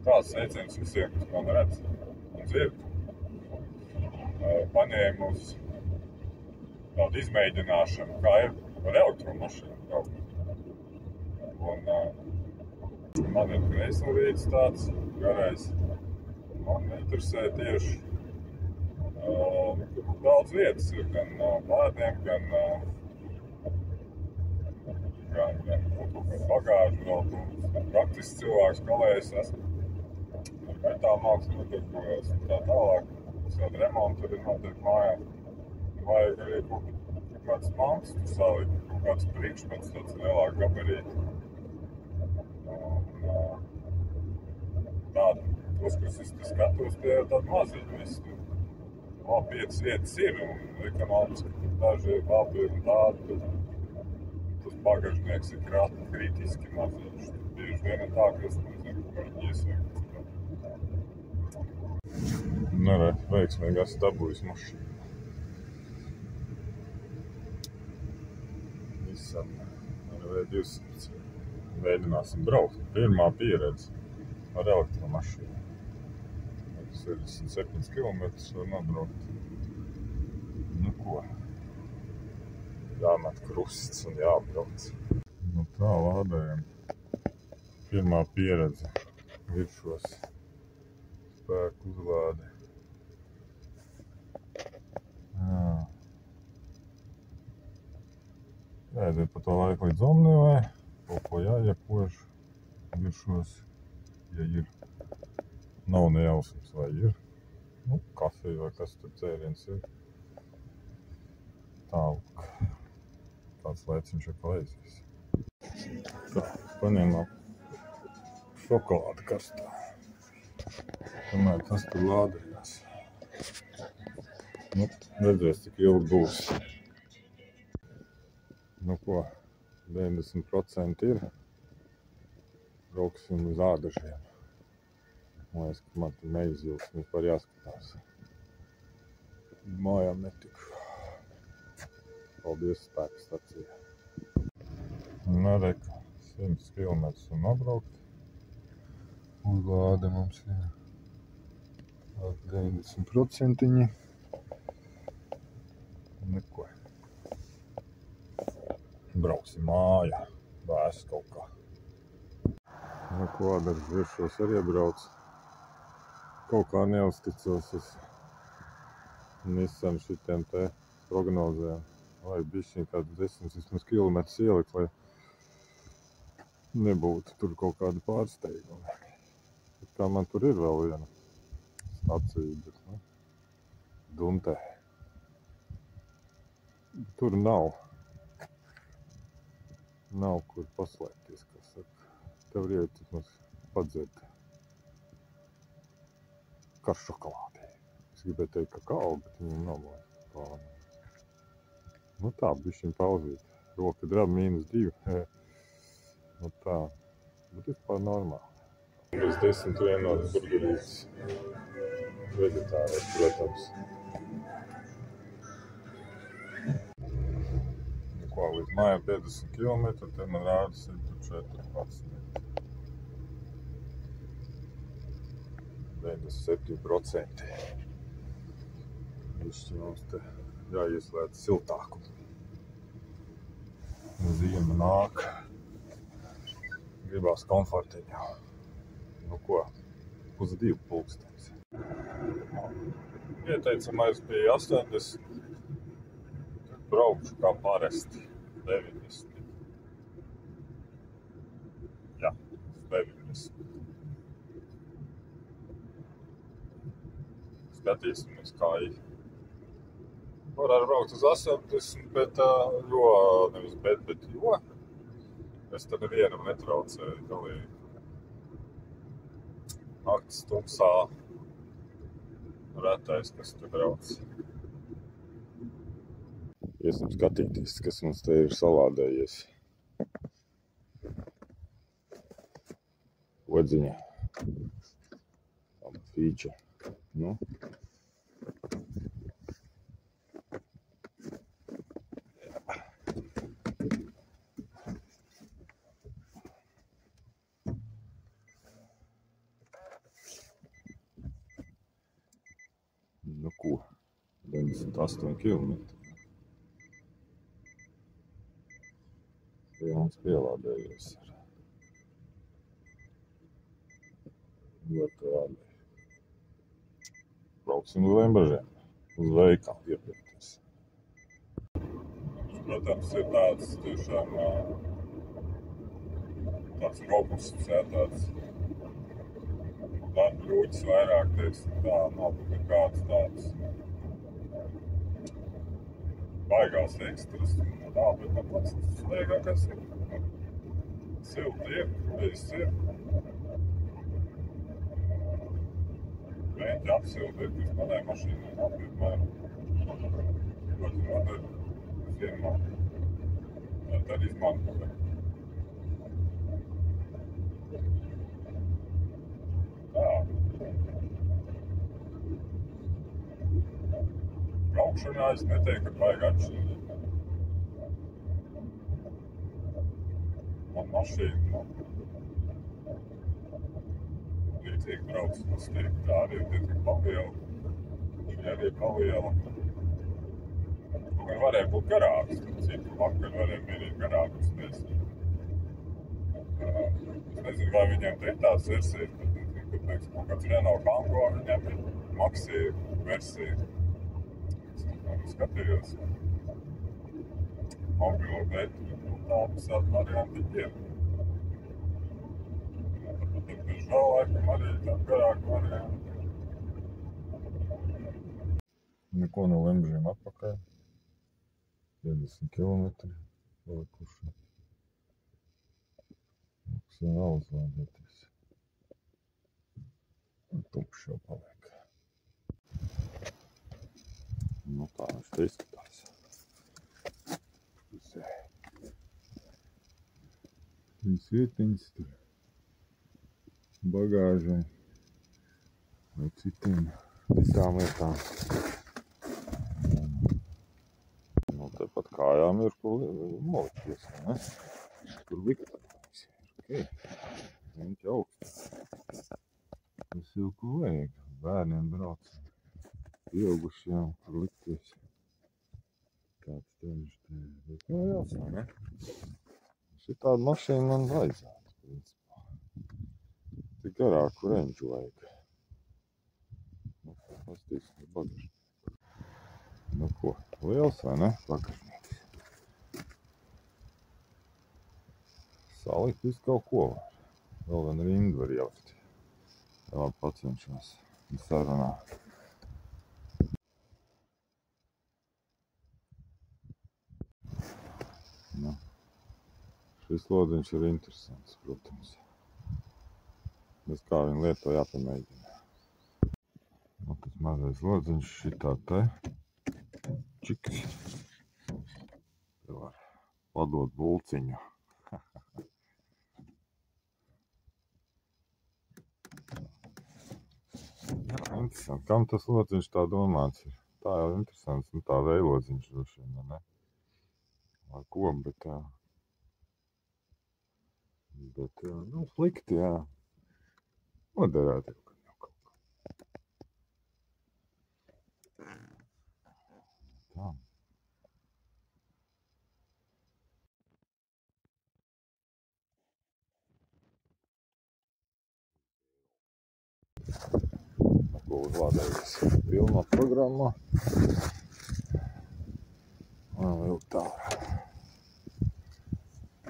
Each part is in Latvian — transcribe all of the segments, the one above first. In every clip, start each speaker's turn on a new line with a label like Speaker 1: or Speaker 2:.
Speaker 1: Kāds sveiciens visiem, kas man redz un dzird. Paņēmu uz tādu izmēģināšanu, kā ir ar elektromašīnu braukt. Un man ir kreislīdz tāds garais. Man interesē tieši daudz vietas ir, gan bērniem, gan bagāžu vēl, praktiski cilvēks kalējas esmu ar metālu mākslu nodarbojos un tā tālāk. Visādi remonti arī notiek mājā. Vajag arī kaut kāds mantas tur salikt, kaut kāds priekšmets, tāds lielāk gabarīti. Tādi, tos, kas es te skatos, tie ir tādi maziņi visi. 5 vietas ir un ekonomiski daži ir labi un tādi. Tas bagažnieks ir kritiski maziņš. Bieži vien ir tā, ka es nezinu, ko viņi iesaka. Nē, veiksmīgi esmu dabūjis mašīnu. Visam V200 mēģināsim braukt. Pirmā pieredze ar elektromašīnu. 67 km var nobraukt. Nu ko, jāmet krusts un jābrauc. Nu tā lādējam. Pirmā pieredze viršos spēku uzlādi. Jāiziet pa to laiku līdz Omnivai, kaut ko jāiekož viršos, ja ir. Nav nejausmas, vai ir. Nu, kafija vai kas tur dzēriens ir. Tālāk. Tāds laiciņš ir palaizies. Tā, paņēmām šokolādi karstā. Tomēr tas tur lādējās. Nu, redzēs, cik ilgi būs. Nu ko, 90% ir. Brauksim uz Ādažiem. Man liekas, ka man tur neizjūs, vispār jāskatās. Mājām netiku. Paldies spēku stacijā. Nereka 100 km un nobraukt. Uzlāde mums ir 90%. Neko. Brauksim mājā. Vēs kaut kā. Neko, Ādažu viršos arī iebrauc. Kaut kā neuzticos uz Nissan šitiem te prognozēm. Vai bišķiņ kādu 10 kilometrus ielikt, lai nebūtu tur kaut kāda pārsteiguma. Kā man tur ir vēl viena stacija, bet, ne? Duntē. Tur nav kur paslēpties, kā saka. Tev ir iet padzert karš šokolādē. Es gribēju teikt kakao, bet viņam nav plāna. Nu tā, bišķiņ pauzīt. Roka draba -2. Nu tā, bet vispār normāli. Bez 10 vienot burgerītes. Veģetāri, protams. Nu ko, līdz mājām 50 km, te man rāda 114. 97%. Višķi mums te jāieslēdz siltāku. Ziema nāk. Gribās komfortiņu. Nu ko, 1:02 pulkstenis. Ieteicamais bija 80. Braukšu kā parasti 90. Jā, 90. Skatīsimies, kā ir. Varētu braukt uz 80, bet jo es te nevienam netraucēju galīgi. Naktis tumsā retais, kas te brauc. Iesim skatīties, kas mums te ir salādējies. Odziņa. Fīča. Nu. 98 km. Pilns pielādējies ar ļoti labi. Brauksim uz Lembažiem, uz veikalu iepirkties. Protams, ir tāds tiešām tāds robusts, jā, tāds brūķis vairāk, teiksim, tā nav kāds tāds baigās ekstras, tā, bet man pats liekākais ir silti ir, viss ir. Mēģi apsilti ir, kas manai mašīnai nav, piemēram. Ļoti moderi, es vienmēr tad izmantoju. Tā. Braukšanā es neteiktu, ka baigi atšķirīgi. Man mašīna, līdzīgi brauc, es teiktu, tā arī ir diezgan paliela. Šī arī ir paliela. Gan varēja būt garāks, citu vakar varēja mierīgi garākus taisīt. Es nezinu, vai viņiem te ir tāds versijas, bet kad teiks, kāds Renault Kangoo, viņiem ir Maxi versija. Es skatījos mobilo dēļu, tā visādi varianti ir. Tad ir vēl laikam arī tādi garāki varianti. Neko no Lembažiem atpakaļ. 50 km palikuši. Kas jau nav uzlādēties. Tukšs jau paliek. Nu tā viņš te izskatās. Viņas vietiņas tur bagāžai vai citām lietām. Nu, tepat kājām ir, kur molikties, ne? Tur likt. Okay. Viņš augsts. Tas jau, ko vajag. Bērniem brauc. Pieaugušajām, kur likties. Kāds teņš te ir. Bet nu jāsā, ne? Šitādu mašīnu man vajadzētu, principā. Tik garāku reņģu vajag. Nu, pastīsim bagažnieku. Nu ko, liels vai ne? Bagažnieks. Salikt visu kaut ko var. Vēl vien rindu var ielikt. Jā, pacenšos sarunā. Nu, šis lodziņš ir interesants, protams. Bez kā viņu lieto jāpamēģina. Nu, tas mazais lodziņš šitā te. Čiks. Te var padot bulciņu. Interesanti. Kam tas lodziņš tā domāts ir? Tā jau interesants. Nu, tā veilodziņš droši vien, ne? Ar ko, bet tā. Bet, nu, slikti, jā. Noderētu jau kaut kā. Tā. Ko uzlādējies pilnā programmā. Un vēl tā.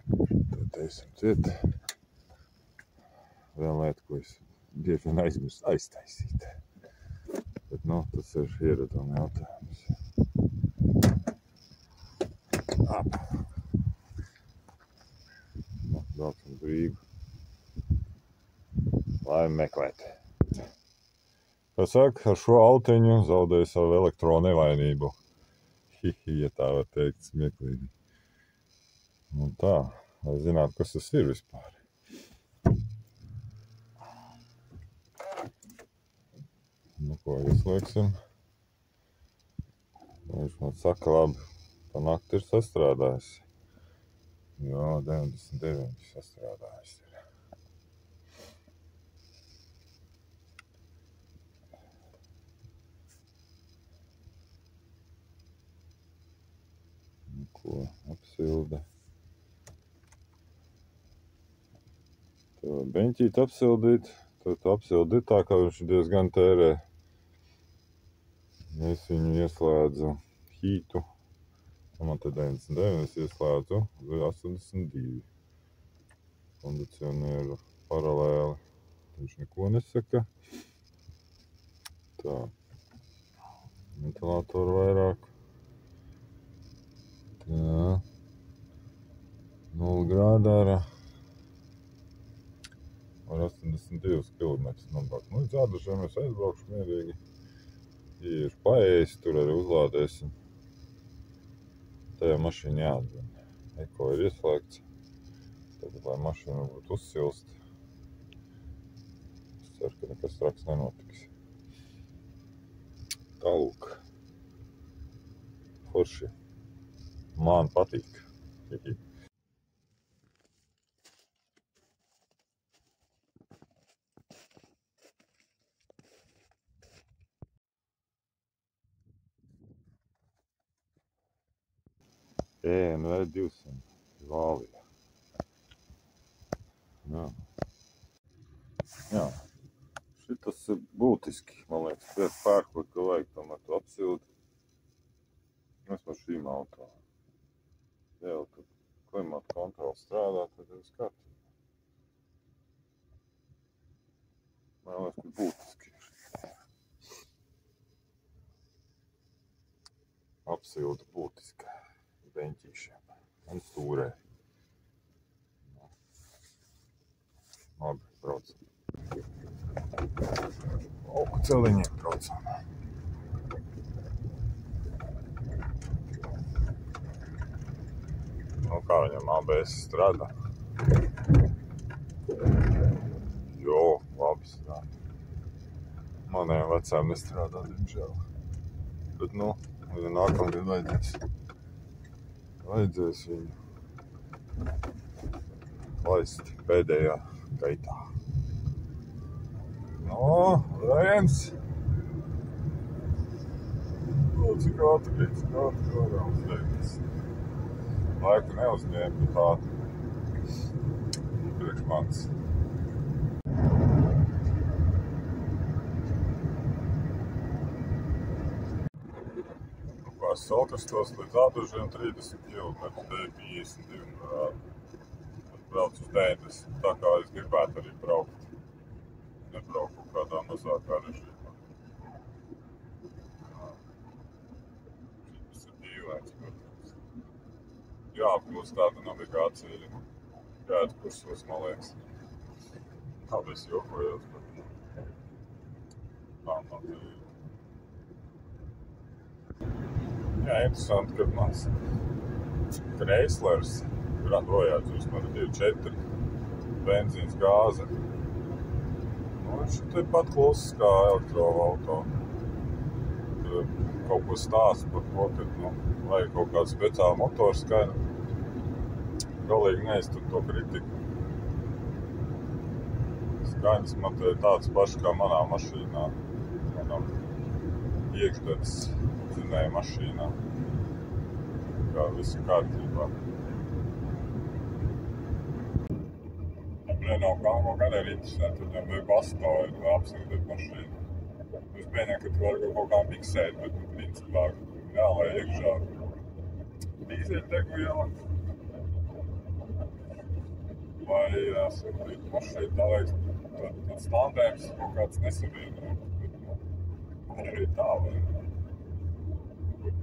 Speaker 1: Tad teisim ciet. Viena lieta, ko es bieži vien aizmirstu aiztaisīt. Bet, nu, tas ir ieraduma jautājums. Nu, braucam uz Rīgu. Lai meklēt. Kā saka, ar šo autiņu zaudēju savu elektronevainību. Hihi, ja tā var teikt, smieklīgi. Un tā, lai zinātu, kas tas ir vispār. Nu, ko ieslēgsim. Viņš man saka, labi, pa nakti ir sastrādājis. Jo, 99 sastrādājis ir. apsilde. Tā beņķīt apsildīt, tad apsildīt tā, kā viņš diezgan tērē. Es viņu ieslēdzu hītu, man te 99, es ieslēdzu 82 kondicionieru paralēli. Viņš neko nesaka. Tā, ventilātoru vairāk. Tā, 0 grādāra. Ar 82 km nabāk. Nu, līdz Ādažiem es aizbraukšu mierīgi. Iešu paēst, tur arī uzlādēsim. Tajā mašīna jāatdzina. Eko ir ieslēgts. Tad, lai mašīna būtu uzsilst. Es ceru, ka nekas traks nenotiks. Tālūk. Forši. Man patīk. ENV 200 Vālija. Jā. Šitas ir būtiski, man liekas, pēc pērkot, ka vajag tomēr to apsildi. Es par šīm auto. Ja jau tad klimata kontrola strādā, tad ir kārtībā. Man liekas, ka būtiski. Apsildi būtiska beņķīšiem un stūrē. Labi, braucam. Auku celiņiem braucam. Nu, kā viņam ABS strādā? Jo, labi strādā. Maniem vecām nestrādā, diemžēl. Bet, nu, nākamgad vajadzēs viņu laist pēdējā gaitā. No, viens. Cik ātri varam uzliekties. Laiku neuzņēma, bet ātri. Priekš manis. Pār Salkrastos līdz Ādažiem 30 km, te 52 grādi. Es braucu uz 90, tā kā es gribētu arī braukt. Nebrauku kādā mazākā režīmā. Šis ir dīvains, protams. Jāapgūst tāda navigācija. Jāiet kursos, man liekas. Tāda es jokojos, bet man ir. Jā, interesanti, kad mans Kreislers Grand Voyages, man ir 2.4 benzīns gāze. Viņš ir pat kluss kā elektroauto. Tur kaut ko stāsta par to, ka vajag kaut kādu speciālu motoru skaņu. Galīgi neiztur to kritiku. Skaņas man te ir tāds pašs kā manā mašīnā. Manam iekšdedz dzinēja mašīnā. Kā viss kārtībā. Renault Kangoo gan ir interesanti, viņam bija basto ir apsildīt mašīnu. Es pieņemu, ka tu vari kaut kā miksēt, bet principā jālai iekšā dīzeļdegu ielikt. Vai sūtīt mašīnu, tā liekas, tad standējums kaut kāds nesavienojums. Bet arī tā vai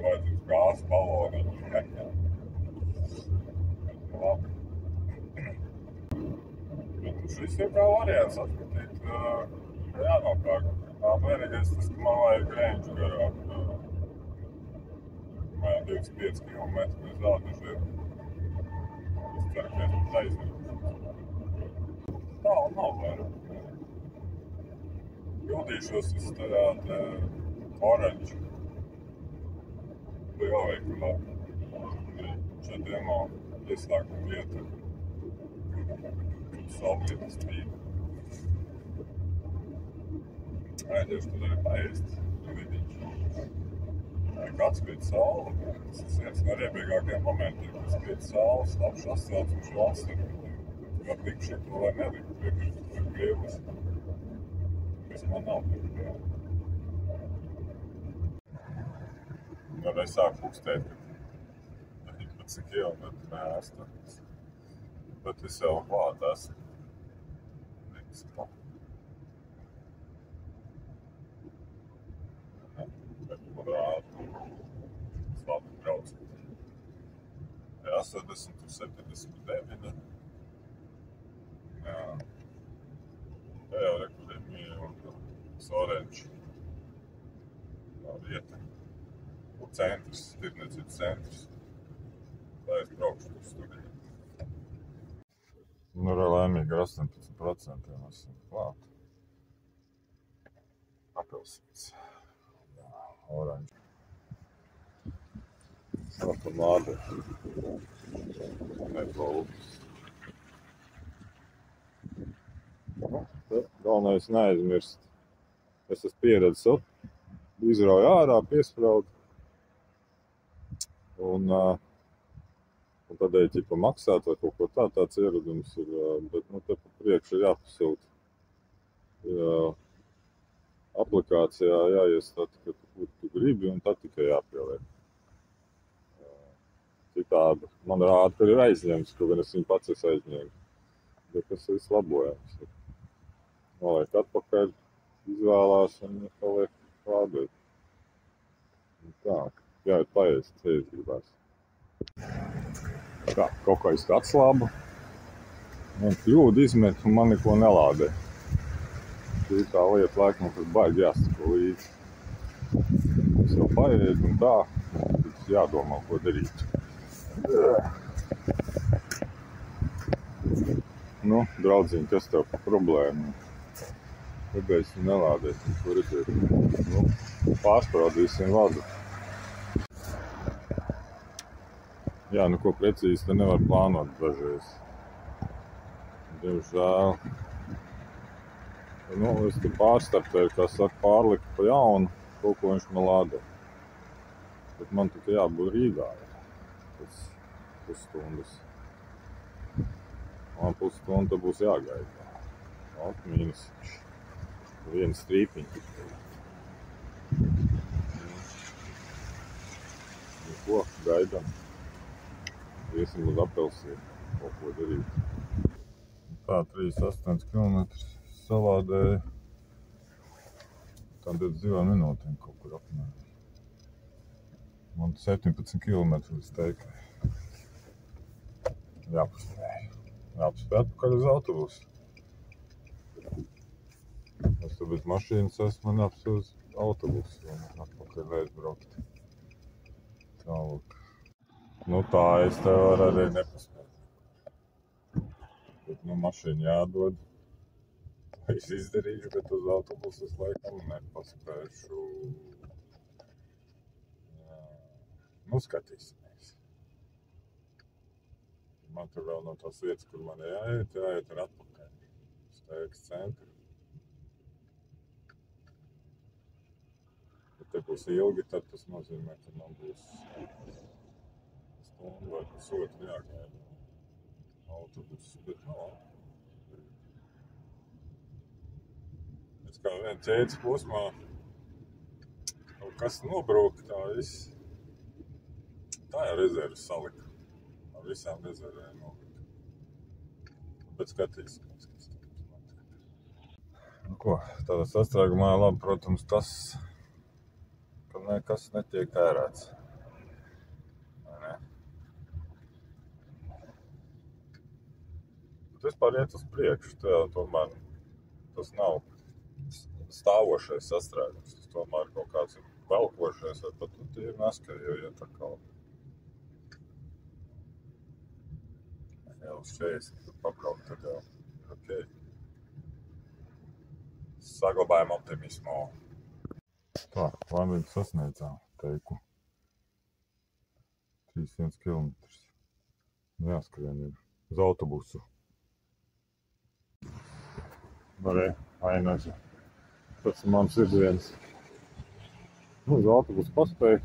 Speaker 1: vajadzības gāzes baloniņu. Labi. Šis ir kā variants atskatīt. Jānopērk. Vienīgais tas, ka man vajag range garāk. Man 25 km līdz Ādažiem. Es ceru, ka es pat aizveru. Tālu nav vairāk. Jūdīšos es tajā oranžu lielveikalā. Četiem ieslēguma vieta. Salvietas bija. Aiziešu tad arī paēst. Kāds pēc saule, tas viens no riebīgākajiem momentiem, kas pēc saules labs sasaucums valsts, var likt šo to vai nelikt, priekš Krievijas, kas man nav priekš. Var es sāku kustēt, ka 11 kilometri nēstu, bet es jau klāt esmu. Labi brauc. 80 un 79. Jā. Tā jau rekurēmija un Sorenči. Tā vieta. Un centrs, tirniecības centrs. Tā es braukšu uz studiju. Nu, ar laimīgi ar 18% esam klāt. Apelsīns. Jā, oranži. Par lādi. Neplūks. Galvenais neaizmirst. Es esmu pieredzis, izrauju ārā, piespraudu. Un tādēļ, ķipa, maksāt vai kaut ko tāds ieradums ir, bet, te pa priekšu ir jāpasilta. Aplikācijā jāiestāta, ka tu gribi, un tad tikai jāpieliek. Citādi man rāda, ka ir aizņemts, ka gan es viņu pats esmu aizņēmis. Bet tas viss labojams. Noliek atpakaļ, izvēlās un paliek klādēt. Tā, jāiet paēst, ceļas gribās. Tā, kaut kā es atslābu. Un kļūdu izmet un man neko nelādē. Tā lieta laikam, kas baigi jāstako līdzi. Es jau paēdu un tā, tad jādomā, ko darīt. Nu, draudziņ, kas tev pa problēmu? Kāpēc tu nelādēs, ko redzēt? Nu, pārspraudīsim vadu. Jā, nu ko precīzi te nevar plānot dažreiz. Diemžēl. Nu, es te pārstartēju, kā saka, pārliku pa jaunu, kaut ko viņš man lādē. Bet man tikai jābūt Rīgā. Pusstundas. Man pusstunda būs jāgaida. Mīnus viena strīpiņa. Nu ko, gaidam. Iesim uz Apelsīnu, kaut ko darīt. Tā, 38 km salādēja. Tādēļ 2 minūtēm kaut kur apmēram. Man 17 km līdz teikai. Jāpaspēj. Jāpaspēj atpakaļ uz autobusu. Es te bez mašīnas esmu, man jāpaspēj uz autobusu un atpakaļ aizbraukt. Tālāk. Nu tā, es tev arī nepaspēju. Bet nu mašīna jādod. Es izdarīšu, bet uz autobusu es laikam nepaspēšu. Nu, skatīsimies. Man tur vēl no tās vietas, kur man jāiet ar atpakaļ. Steigas centru. Ja te būs ilgi, tad tas nozīmē, ka man būs stundu vai pusotru jāgaida autobusu. Bet Es kā vien ķēdes posmā kaut kas nobrūk, tā viss. Tā jau rezerves salika. Ar visām rezervēm nolika. Bet skatīsimies, kas tur notiek. Nu ko, tādā sastrēgumā labi, protams, tas, ka nekas netiek ērēts. Vai ne? Bet vispār iet uz priekšu, tomēr tas nav stāvošais sastrēgums. Tas tomēr kaut kāds ir velkošais, vai pat ir neskai, jo iet atkal. Uz 40 pabraukt, tad jau ir ok. Saglabājam optimismu. Tā, laimīgi sasniedzām teiku. 300 km. Jāskrien ir uz autobusu. Arī ainaži. Tas mans virziens. Uz autobusu paspēju.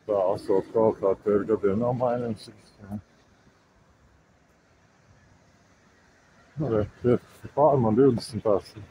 Speaker 1: Tā asfalta kvalitāte ar gadiem nav mainījusies. Pār man 20.